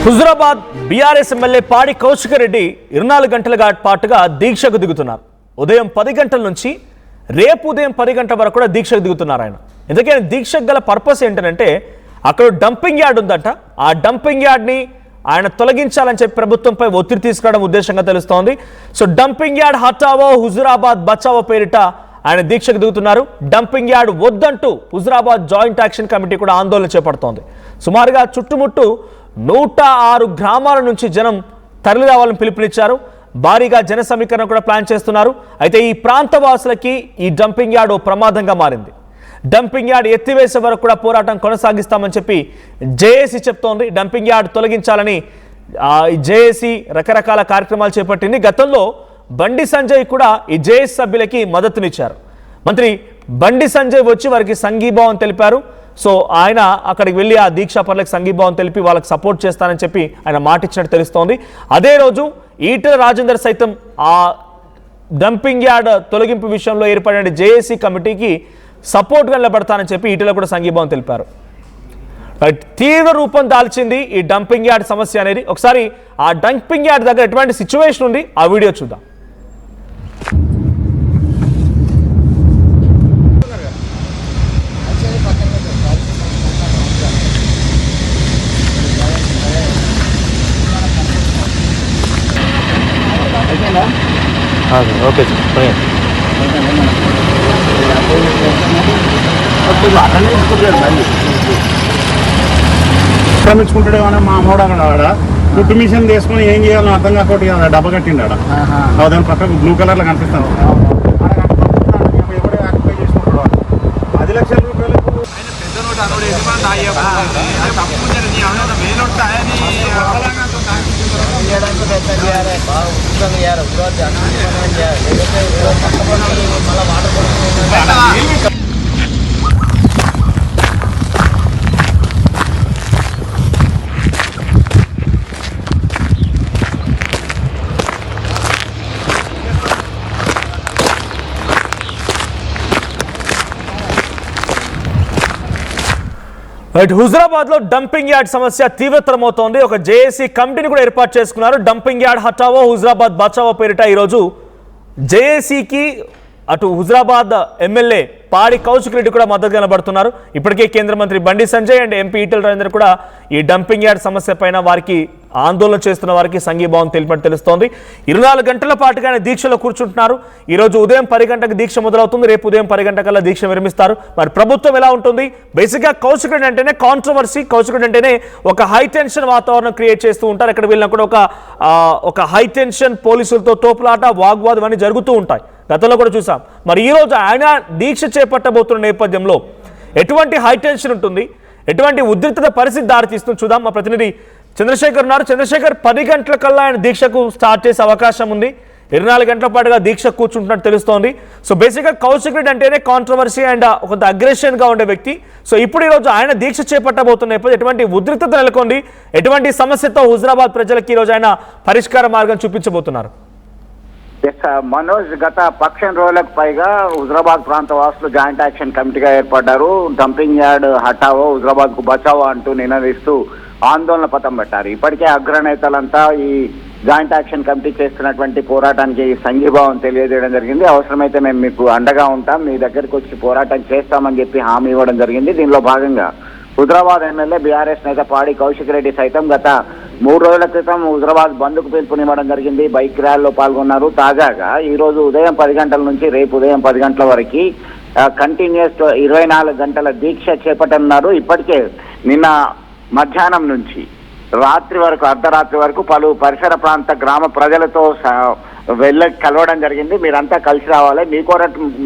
Huzurabad BRS MLA పాడి కౌశిక్ రెడ్డి 24 గంటల పాటుగా దీక్షకు దిగుతున్నారు. ఉదయం 10 గంటల నుంచి రేపు ఉదయం 10 గంటల వరకు కూడా దీక్షకు దిగుతున్నారు ఆయన. ఎందుకంటే దీక్షకు గల పర్పస్ ఏంటంటే అక్కడ డంపింగ్ యార్డ్ ఉందంట. ఆ డంపింగ్ యార్డ్ని ఆయన తొలగించాలని చెప్పి ప్రభుత్వంపై ఒత్తిడి తీసుకురావడం ఉద్దేశంగా తెలుస్తోంది. సో డంపింగ్ యార్డ్ హటావో హుజురాబాద్ బచావో పేరిట ఆయన దీక్షకు దిగుతున్నారు. డంపింగ్ యార్డ్ వద్దంటూ హుజురాబాద్ జాయింట్ యాక్షన్ కమిటీ కూడా ఆందోళన చేపడుతోంది. సుమారుగా చుట్టుముట్టు 106 గ్రామాల నుంచి జనం తరలి రావాలని పిలుపునిచ్చారు. భారీగా జన సమీకరణ కూడా ప్లాన్ చేస్తున్నారు. అయితే ఈ ప్రాంతవాసులకి ఈ డంపింగ్ యార్డ్ ఓ ప్రమాదంగా మారింది. డంపింగ్ యార్డ్ ఎత్తివేసే వరకు కూడా పోరాటం కొనసాగిస్తామని చెప్పి జేఏసీ చెప్తోంది. డంపింగ్ యార్డ్ తొలగించాలని జేఏసీ రకరకాల కార్యక్రమాలు చేపట్టింది. గతంలో బండి సంజయ్ కూడా ఈ జేఏసీ సభ్యులకి మద్దతునిచ్చారు. మంత్రి బండి సంజయ్ వచ్చి వారికి సంఘీభావం తెలిపారు. సో ఆయన అక్కడికి వెళ్ళి ఆ దీక్షాపరులకు సంఘీభావం తెలిపి వాళ్ళకి సపోర్ట్ చేస్తానని చెప్పి ఆయన మాట ఇచ్చినట్టు తెలుస్తోంది. అదే రోజు ఈటెల రాజేందర్ సైతం ఆ డంపింగ్ యార్డ్ తొలగింపు విషయంలో ఏర్పడిన జేఏసీ కమిటీకి సపోర్ట్గా నిలబడతానని చెప్పి ఈటెల కూడా సంఘీభావం తెలిపారు. తీవ్ర రూపం దాల్చింది ఈ డంపింగ్ యార్డ్ సమస్య అనేది. ఒకసారి ఆ డంపింగ్ యార్డ్ దగ్గర ఎటువంటి సిచ్యువేషన్ ఉంది ఆ వీడియో చూద్దాం. ఓకే సార్ ఆక్రమించుకుంటాడు ఏమన్నా మా అమ్మోడు అన్నాడు. కుట్టు మిషన్ తీసుకొని ఏం చేయాలని అర్థం కాకపోతే డబ్బా కట్టిండ దాని పక్కకు బ్లూ కలర్ లో కనిపిస్తాను. 10 లక్షల రూపాయలకు హుజురాబాద్ లో డంపింగ్ యార్డ్ సమస్య తీవ్రతరమవుతోంది. ఒక జేఏసీ కమిటీని కూడా ఏర్పాటు చేసుకున్నారు. డంపింగ్ యార్డ్ హటావో హుజురాబాద్ బచావో పేరిట ఈరోజు జేఏసీకి అటు హుజురాబాద్ ఎమ్మెల్యే పాడి కౌశిక్ రెడ్డి కూడా మద్దతు కనబడుతున్నారు. ఇప్పటికే కేంద్ర మంత్రి బండి సంజయ్ అండ్ ఎంపీ ఈటెల రాజేందర్ కూడా ఈ డంపింగ్ యార్డ్ సమస్య పైన వారికి ఆందోళన చేస్తున్న వారికి సంఘీభావం తెలిపినట్టు తెలుస్తోంది. 24 గంటల పాటుగా దీక్షలో కూర్చుంటున్నారు. ఈరోజు ఉదయం 10 గంటలకు దీక్ష మొదలవుతుంది. రేపు ఉదయం 10 గంటకల్లా దీక్ష విరమిస్తారు. మరి ప్రభుత్వం ఎలా ఉంటుంది? బేసిక్గా కౌశిక్ రెడ్డి అంటేనే కాంట్రవర్సీ. కౌశిక్ రెడ్డి అంటేనే ఒక హై టెన్షన్ వాతావరణం క్రియేట్ చేస్తూ ఉంటారు. ఎక్కడ వెళ్ళినా కూడా ఒక హై టెన్షన్ పోలీసులతో తోపులాట వాగ్వాదం అన్నీ జరుగుతూ ఉంటాయి. గతంలో కూడా చూసాం. మరి ఈరోజు ఆయన దీక్ష చేపట్టబోతున్న నేపథ్యంలో ఎటువంటి హై టెన్షన్ ఉంటుంది, ఎటువంటి ఉద్రిక్తత పరిస్థితి దారితీస్తుంది చూద్దాం. మా ప్రతినిధి చంద్రశేఖర్ ఉన్నారు. చంద్రశేఖర్, 10 గంటల కల్లా ఆయన దీక్షకు స్టార్ట్ చేసే అవకాశం ఉంది. 24 గంటల పాటుగా దీక్ష కూర్చుంటున్నట్టు తెలుస్తోంది. సో బేసిక్గా కౌశిక్ రెడ్డి అంటేనే కాంట్రవర్సీ అండ్ కొంత అగ్రెషన్గా ఉండే వ్యక్తి. సో ఇప్పుడు ఈరోజు ఆయన దీక్ష చేపట్టబోతున్న నేపథ్యం ఎటువంటి ఉద్రిక్తత నెలకొంది, ఎటువంటి సమస్యతో హుజురాబాద్ ప్రజలకు ఈరోజు ఆయన పరిష్కార మార్గం చూపించబోతున్నారు? మనోజ్, గత 15 రోజులకు పైగా హుజురాబాద్ ప్రాంత వాసులు జాయింట్ యాక్షన్ కమిటీగా ఏర్పడ్డారు. డంపింగ్ యార్డ్ హటావో హుజురాబాద్ కు బచావో అంటూ నినదిస్తూ ఆందోళన పథం పెట్టారు. ఇప్పటికే అగ్రనేతలంతా ఈ జాయింట్ యాక్షన్ కమిటీ చేస్తున్నటువంటి పోరాటానికి సంఘీభావం తెలియజేయడం జరిగింది. అవసరమైతే మేము మీకు అండగా ఉంటాం, మీ దగ్గరికి వచ్చి పోరాటం చేస్తామని చెప్పి హామీ ఇవ్వడం జరిగింది. దీనిలో భాగంగా హుజురాబాద్ ఎమ్మెల్యే బీఆర్ఎస్ నేత పాడి కౌశిక్ రెడ్డి సైతం గత 3 రోజుల క్రితం హుజురాబాద్ బంద్కు పిలుపునివ్వడం జరిగింది. బైక్ ర్యాలీలో పాల్గొన్నారు. తాజాగా ఈ రోజు ఉదయం 10 గంటల నుంచి రేపు ఉదయం 10 గంటల వరకు కంటిన్యూస్ 24 గంటల దీక్ష చేపట్టనున్నారు. ఇప్పటికే నిన్న మధ్యాహ్నం నుంచి రాత్రి వరకు, అర్ధరాత్రి వరకు పలు పరిసర ప్రాంత గ్రామ ప్రజలతో కలవడం జరిగింది. మీరంతా కలిసి రావాలి,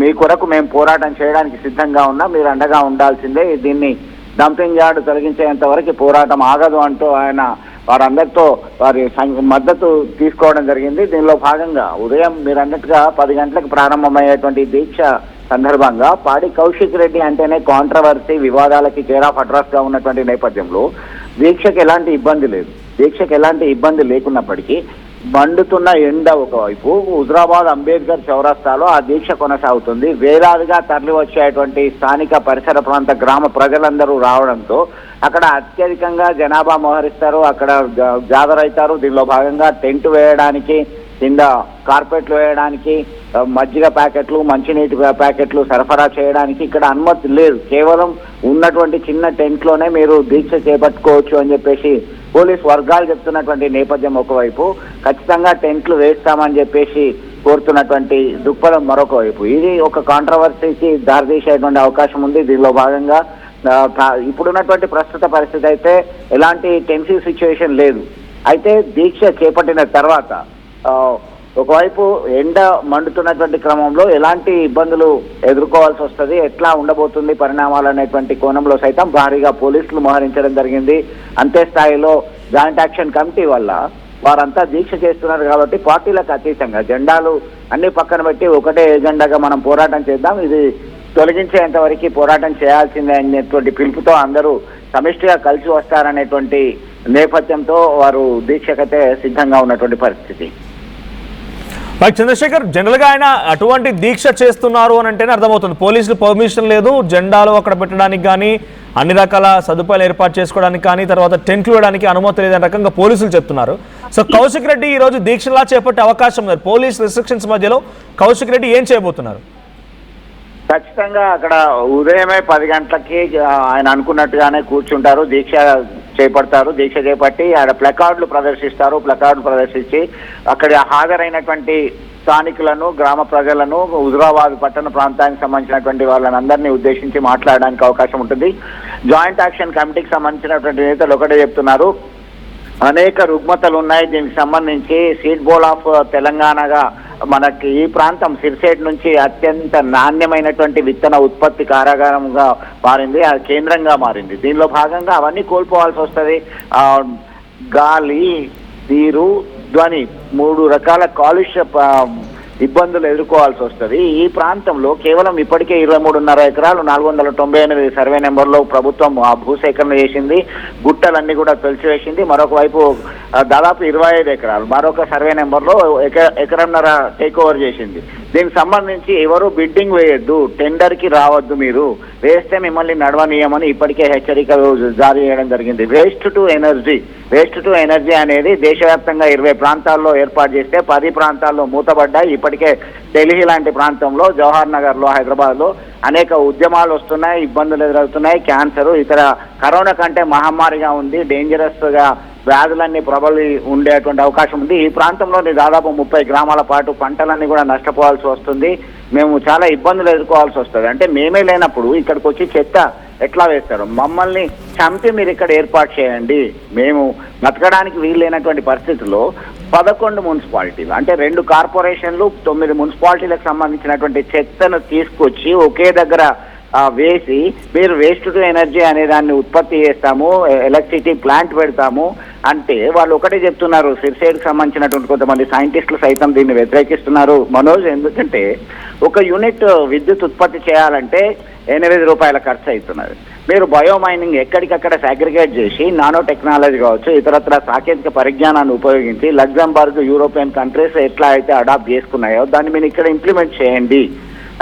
మీ కొరకు మేము పోరాటం చేయడానికి సిద్ధంగా ఉన్నాం, మీరు అండగా ఉండాల్సిందే, దీన్ని డంపింగ్ యార్డ్ తొలగించేంత వరకు పోరాటం ఆగదు అంటూ ఆయన వారందరితో వారి మద్దతు తీసుకోవడం జరిగింది. దీనిలో భాగంగా ఉదయం మీరు అన్నట్టుగా 10 గంటలకు ప్రారంభమయ్యేటువంటి దీక్ష సందర్భంగా పాడి కౌశిక్ రెడ్డి అంటేనే కాంట్రవర్సీ, వివాదాలకి కేర్ ఆఫ్ అడ్రస్ గా ఉన్నటువంటి నేపథ్యంలో దీక్షకు ఎలాంటి ఇబ్బంది లేదు. దీక్షకు ఎలాంటి ఇబ్బంది లేకున్నప్పటికీ మండుతున్న ఎండ ఒకవైపు, హుజరాబాద్ అంబేద్కర్ చౌరస్తాలో ఆ దీక్ష కొనసాగుతుంది. వేలాదిగా తరలి వచ్చేటువంటి స్థానిక పరిసర ప్రాంత గ్రామ ప్రజలందరూ రావడంతో అక్కడ అత్యధికంగా జనాభా మోహరిస్తారు, అక్కడ గ్యాదర్ అవుతారు. దీనిలో భాగంగా టెంట్ వేయడానికి, కింద కార్పెట్లు వేయడానికి, మజ్జిగ ప్యాకెట్లు, మంచినీటి ప్యాకెట్లు సరఫరా చేయడానికి ఇక్కడ అనుమతి లేదు. కేవలం ఉన్నటువంటి చిన్న టెంట్లోనే మీరు దీక్ష చేపట్టుకోవచ్చు అని చెప్పేసి పోలీస్ వర్గాలు చెప్తున్నటువంటి నేపథ్యం ఒకవైపు, ఖచ్చితంగా టెంట్లు వేస్తామని చెప్పేసి కోరుతున్నటువంటి దృక్పథం మరొక వైపు. ఇది ఒక కాంట్రవర్సీకి దారితీసేటువంటి అవకాశం ఉంది. దీనిలో భాగంగా ఇప్పుడున్నటువంటి ప్రస్తుత పరిస్థితి అయితే ఎలాంటి టెన్సివ్ సిచ్యువేషన్ లేదు. అయితే దీక్ష చేపట్టిన తర్వాత ఒకవైపు ఎండ మండుతున్నటువంటి క్రమంలో ఎలాంటి ఇబ్బందులు ఎదుర్కోవాల్సి వస్తుంది, ఎట్లా ఉండబోతుంది పరిణామాలు అనేటువంటి కోణంలో సైతం భారీగా పోలీసులు మోహరించడం జరిగింది. అంతే స్థాయిలో జాయింట్ యాక్షన్ కమిటీ వల్ల వారంతా దీక్ష చేస్తున్నారు కాబట్టి పార్టీలకు అతీతంగా జెండాలు అన్ని పక్కన పెట్టి ఒకటే ఎజెండాగా మనం పోరాటం చేద్దాం, ఇది తొలగించేంత వరకు పోరాటం చేయాల్సిందే అనేటువంటి పిలుపుతో అందరూ సమిష్టిగా కలిసి వస్తారనేటువంటి నేపథ్యంతో వారు దీక్షకైతే సిద్ధంగా ఉన్నటువంటి పరిస్థితి. చంద్రశేఖర్, జనరల్గా ఆయన అటువంటి దీక్ష చేస్తున్నారు అని అంటేనే అర్థమవుతుంది. పోలీసులు పర్మిషన్ లేదు, జెండాలు అక్కడ పెట్టడానికి కానీ, అన్ని రకాల సదుపాయాలు ఏర్పాటు చేసుకోవడానికి కానీ, తర్వాత టెంట్లు వేయడానికి అనుమతి లేదని రకంగా పోలీసులు చెప్తున్నారు. సో కౌశిక్ రెడ్డి ఈరోజు దీక్షలా చేపట్టే అవకాశం ఉంది. పోలీస్ రిస్ట్రిక్షన్స్ మధ్యలో కౌశిక్ రెడ్డి ఏం చేయబోతున్నారు? ఖచ్చితంగా అక్కడ ఉదయమే 10 గంటలకి ఆయన అనుకున్నట్టుగానే కూర్చుంటారు, దీక్ష చేపడతారు. దీక్ష చేపట్టి ఆడ ప్లకార్డులు ప్రదర్శిస్తారు. ప్లకార్డులు ప్రదర్శించి అక్కడ హాజరైనటువంటి స్థానికులను, గ్రామ ప్రజలను, హుజరాబాద్ పట్టణ ప్రాంతానికి సంబంధించినటువంటి వాళ్ళని అందరినీ ఉద్దేశించి మాట్లాడడానికి అవకాశం ఉంటుంది. జాయింట్ యాక్షన్ కమిటీకి సంబంధించినటువంటి నేతలు ఒకటే చెప్తున్నారు, అనేక రుగ్మతలు ఉన్నాయి. దీనికి సంబంధించి సీడ్ బోల్ ఆఫ్ తెలంగాణగా మనకి ఈ ప్రాంతం సిరిసేట్ నుంచి అత్యంత నాణ్యమైనటువంటి విత్తన ఉత్పత్తి కారాగారంగా మారింది, అది కేంద్రంగా మారింది. దీనిలో భాగంగా అవన్నీ కోల్పోవాల్సి వస్తుంది. గాలి, నీరు, ధ్వని 3 రకాల కాలుష్య ఇబ్బందులు ఎదుర్కోవాల్సి వస్తుంది. ఈ ప్రాంతంలో కేవలం ఇప్పటికే 23.5 ఎకరాలు 498 సర్వే నెంబర్లో ప్రభుత్వం భూసేకరణ చేసింది. గుట్టలన్నీ కూడా తొలిచివేసింది. మరొక వైపు దాదాపు 25 ఎకరాలు మరొక సర్వే నెంబర్లో ఎకరన్నర టేక్ ఓవర్ చేసింది. దీనికి సంబంధించి ఎవరు బిడ్డింగ్ వేయొద్దు, టెండర్కి రావద్దు, మీరు వేస్తే మిమ్మల్ని నడవనీయమని ఇప్పటికే హెచ్చరికలు జారీ చేయడం జరిగింది. వేస్ట్ టు ఎనర్జీ అనేది దేశవ్యాప్తంగా 20 ప్రాంతాల్లో ఏర్పాటు చేస్తే 10 ప్రాంతాల్లో మూతబడ్డాయి. ఇప్పటికే ఢిల్లీ లాంటి ప్రాంతంలో, జవహర్ నగర్లో, హైదరాబాద్లో అనేక ఉద్యమాలు వస్తున్నాయి, ఇబ్బందులు ఎదురవుతున్నాయి. క్యాన్సర్, ఇతర కరోనా కంటే మహమ్మారిగా ఉంది, డేంజరస్గా వ్యాధులన్నీ ప్రబలి ఉండేటువంటి అవకాశం ఉంది. ఈ ప్రాంతంలోని దాదాపు 30 గ్రామాల పాటు పంటలన్నీ కూడా నష్టపోవాల్సి వస్తుంది. మేము చాలా ఇబ్బందులు ఎదుర్కోవాల్సి వస్తుంది. అంటే మేమే లేనప్పుడు ఇక్కడికి వచ్చి చెత్త ఎట్లా వేస్తారు? మమ్మల్ని చంపి మీరు ఇక్కడ ఏర్పాటు చేయండి. మేము బతకడానికి వీలు లేనటువంటి పరిస్థితుల్లో 11 మున్సిపాలిటీలు, అంటే 2 కార్పొరేషన్లు, 9 మున్సిపాలిటీలకు సంబంధించినటువంటి చెత్తను తీసుకొచ్చి ఒకే దగ్గర వేసి మీరు వేస్ట్ టు ఎనర్జీ అనే దాన్ని ఉత్పత్తి చేస్తాము, ఎలక్ట్రిసిటీ ప్లాంట్ పెడతాము అంటే వాళ్ళు ఒకటే చెప్తున్నారు. సిరిసేట్కి సంబంధించినటువంటి కొంతమంది సైంటిస్టులు సైతం దీన్ని వ్యతిరేకిస్తున్నారు మనోజ్. ఎందుకంటే ఒక యూనిట్ విద్యుత్ ఉత్పత్తి చేయాలంటే 8 రూపాయల ఖర్చు అవుతున్నది. మీరు బయోమైనింగ్ ఎక్కడికక్కడ సాగ్రిగేట్ చేసి నానో టెక్నాలజీ కావచ్చు, ఇతరత్ర సాంకేతిక పరిజ్ఞానాన్ని ఉపయోగించి లగ్జంబర్గ్, యూరోపియన్ కంట్రీస్ ఎట్లా అయితే అడాప్ట్ చేసుకున్నాయో దాన్ని మీరు ఇక్కడ ఇంప్లిమెంట్ చేయండి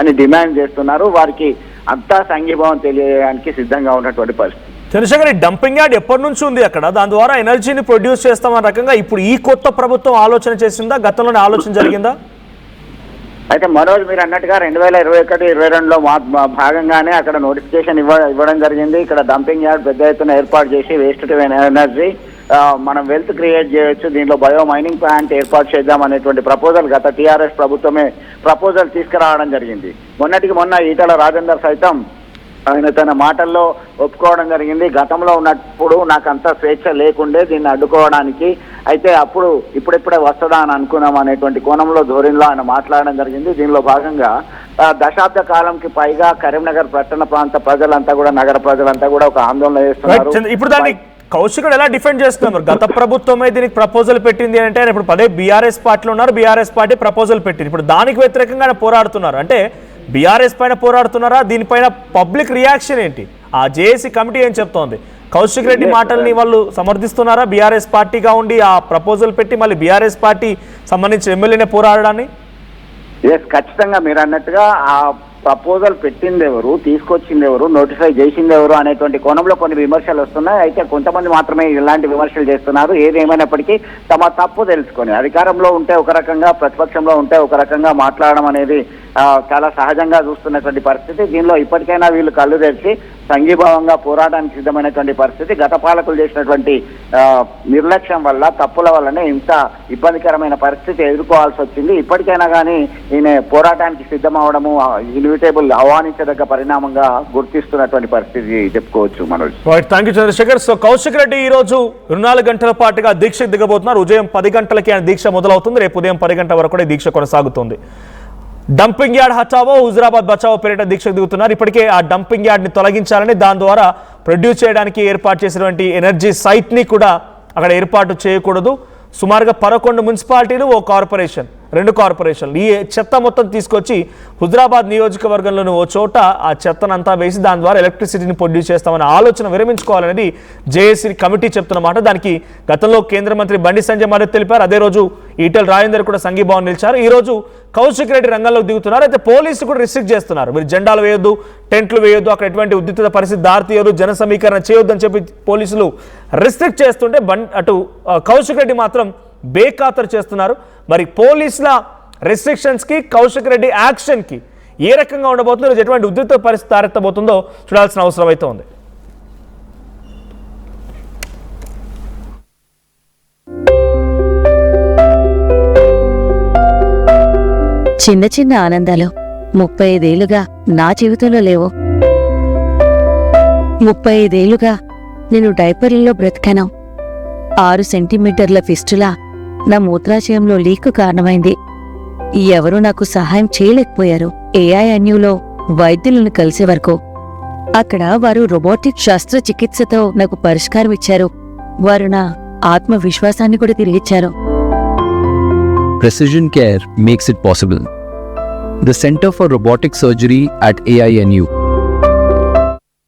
అని డిమాండ్ చేస్తున్నారు. వారికి అంతా సంఘీభావం తెలియడానికి సిద్ధంగా ఉన్నటువంటి పరిస్థితి. చంద్రశేఖర్, డంపింగ్ యార్డ్ ఎప్పటి నుంచి ఉంది అక్కడ? దాని ద్వారా ఎనర్జీని ప్రొడ్యూస్ చేస్తామన్న రకంగా ఇప్పుడు ఈ కొత్త ప్రభుత్వం ఆలోచన చేసిందా, గతంలోనే ఆలోచన జరిగిందా? అయితే మనోజ్, మీరు అన్నట్టుగా 2021-22లో భాగంగానే అక్కడ నోటిఫికేషన్ ఇవ్వడం జరిగింది. ఇక్కడ డంపింగ్ యార్డ్ పెద్ద ఎత్తున ఏర్పాటు చేసి వేస్ట్ టు ఎనర్జీ మనం వెల్త్ క్రియేట్ చేయొచ్చు, దీనిలో బయో మైనింగ్ ప్లాంట్ ఏర్పాటు చేద్దాం అనేటువంటి ప్రపోజల్ గత టీఆర్ఎస్ ప్రభుత్వమే ప్రపోజల్ తీసుకురావడం జరిగింది. మొన్నటికి మొన్న ఈటల రాజేందర్ సైతం ఆయన తన మాటల్లో ఒప్పుకోవడం జరిగింది. గతంలో ఉన్నప్పుడు నాకు అంత స్వేచ్ఛ లేకుండే దీన్ని అడ్డుకోవడానికి, అయితే అప్పుడు ఇప్పుడిప్పుడే వస్తుందా అని అనుకున్నాం అనేటువంటి కోణంలో ధోరణిలో ఆయన మాట్లాడడం జరిగింది. దీనిలో భాగంగా దశాబ్ద కాలంకి పైగా కరీంనగర్ పట్టణ ప్రాంత ప్రజలంతా కూడా, నగర ప్రజలంతా కూడా ఒక ఆందోళన చేస్తున్నారు. ఇప్పుడు దాన్ని కౌశికుడు ఎలా డిఫెండ్ చేస్తున్నారు? గత ప్రభుత్వమే దీనికి ప్రపోజల్ పెట్టింది అంటే ఆయన ఇప్పుడు పదే బీఆర్ఎస్ పార్టీలో ఉన్నారు, బీఆర్ఎస్ పార్టీ ప్రపోజల్ పెట్టింది, ఇప్పుడు దానికి వ్యతిరేకంగా పోరాడుతున్నారు. అంటే బీఆర్ఎస్ పైన పోరాడుతున్నారా? దీనిపైన పబ్లిక్ రియాక్షన్ ఏంటి? ఆ జేఏసీ కమిటీ ఏం చెప్తోంది? కౌశిక్ రెడ్డి మాటల్ని వాళ్ళు సమర్థిస్తున్నారా? బీఆర్ఎస్ పార్టీగా ఉండి ఆ ప్రపోజల్ పెట్టి మళ్ళీ బీఆర్ఎస్ పార్టీ సంబంధించిన ఎమ్మెల్యేనే పోరాడడాన్ని. ఎస్, ఖచ్చితంగా మీరు అన్నట్టుగా ఆ ప్రపోజల్ పెట్టింది ఎవరు, తీసుకొచ్చింది ఎవరు, నోటిఫై చేసింది ఎవరు అనేటువంటి కోణంలో కొన్ని విమర్శలు వస్తున్నాయి. అయితే కొంతమంది మాత్రమే ఇలాంటి విమర్శలు చేస్తున్నారు. ఏది ఏమైనప్పటికీ తమ తప్పు తెలుసుకొని అధికారంలో ఉంటే ఒక రకంగా, ప్రతిపక్షంలో ఉంటే ఒక రకంగా మాట్లాడడం అనేది చాలా సహజంగా చూస్తున్నటువంటి పరిస్థితి. దీనిలో ఇప్పటికైనా వీళ్ళు కళ్ళు తెరిచి సంఘీభావంగా పోరాటానికి సిద్ధమైనటువంటి పరిస్థితి. గత పాలకులు చేసినటువంటి నిర్లక్ష్యం వల్ల, తప్పుల వల్లనే ఇంత ఇబ్బందికరమైన పరిస్థితి ఎదుర్కోవాల్సి వచ్చింది. ఇప్పటికైనా కానీ ఈయన పోరాటానికి సిద్ధమవడము ఇన్విటేబుల్, ఆహ్వానించదగ్గ పరిణామంగా గుర్తిస్తున్నటువంటి పరిస్థితి చెప్పుకోవచ్చు Manoj. Thank you Chandrasekhar. So Kaushik Reddy ఈ రోజు 24 గంటల పాటుగా దీక్షకు దిగబోతున్నారు. ఉదయం 10 గంటలకి ఆయన దీక్ష మొదలవుతుంది. రేపు ఉదయం 10 గంటల వరకు కూడా దీక్ష కొనసాగుతుంది. డంపింగ్ యార్డ్ హటావో, హుజురాబాద్ బచావో పేరిట దీక్షకు దిగుతున్నారు. ఇప్పటికే ఆ డంపింగ్ యార్డ్ని తొలగించాలని, దాని ద్వారా ప్రొడ్యూస్ చేయడానికి ఏర్పాటు చేసినటువంటి ఎనర్జీ సైట్ని కూడా అక్కడ ఏర్పాటు చేయకూడదు. సుమారుగా 11 మున్సిపాలిటీలు, ఓ కార్పొరేషన్, 2 కార్పొరేషన్లు ఈ చెత్త మొత్తం తీసుకొచ్చి హుజురాబాద్ నియోజకవర్గంలోని ఓ చోట ఆ చెత్తనంతా వేసి దాని ద్వారా ఎలక్ట్రిసిటీని ప్రొడ్యూస్ చేస్తామనే ఆలోచన విరమించుకోవాలనేది జేఏసీ కమిటీ చెప్తున్నమాట. దానికి గతంలో కేంద్ర మంత్రి బండి సంజయ్ మద్దతు తెలిపారు. అదే రోజు ఈటెల రాజేందర్ కూడా సంఘీభావం నిలిచారు. ఈ రోజు కౌశిక్ రెడ్డి రంగంలోకి దిగుతున్నారు. అయితే పోలీసులు కూడా రిస్ట్రిక్ట్ చేస్తున్నారు. మీరు జెండాలు వేయొద్దు, టెంట్లు వేయొద్దు, అక్కడ ఎటువంటి ఉద్రిక్త పరిస్థితి దారితీయరు, జన సమీకరణ చేయొద్దు అని చెప్పి పోలీసులు రిస్ట్రిక్ట్ చేస్తుంటే అటు కౌశిక్ రెడ్డి మాత్రం బేఖాతరు చేస్తున్నారు. మరి పోలీసుల రెస్ట్రిక్షన్స్కి, కౌశిక్ రెడ్డి యాక్షన్కి ఏ రకంగా ఉండబోతుందో, ఎటువంటి ఉద్రిక్త పరిస్థితి తారెత్తబోతుందో చూడాల్సిన అవసరం అయితే ఉంది. చిన్న చిన్న ఆనందాలు 35 ఏళ్లుగా నా జీవితంలో లేవు. 35 ఏళ్లుగా నేను డైపర్లలో బ్రతికాను. 6 సెంటీమీటర్ల ఫిస్టులా నా మూత్రాశయంలో లీకు కారణమైంది. ఎవరూ నాకు సహాయం చేయలేకపోయారు. ఏఐఎన్యూలో వైద్యులను కలిసే వరకు. అక్కడ వారు రోబోటిక్ శస్త్రచికిత్సతో నాకు పరిష్కారం ఇచ్చారు. వారు నా ఆత్మవిశ్వాసాన్ని కూడా తిరిగిచ్చారు. Precision Care makes it possible. The Center for Robotic Surgery at AINU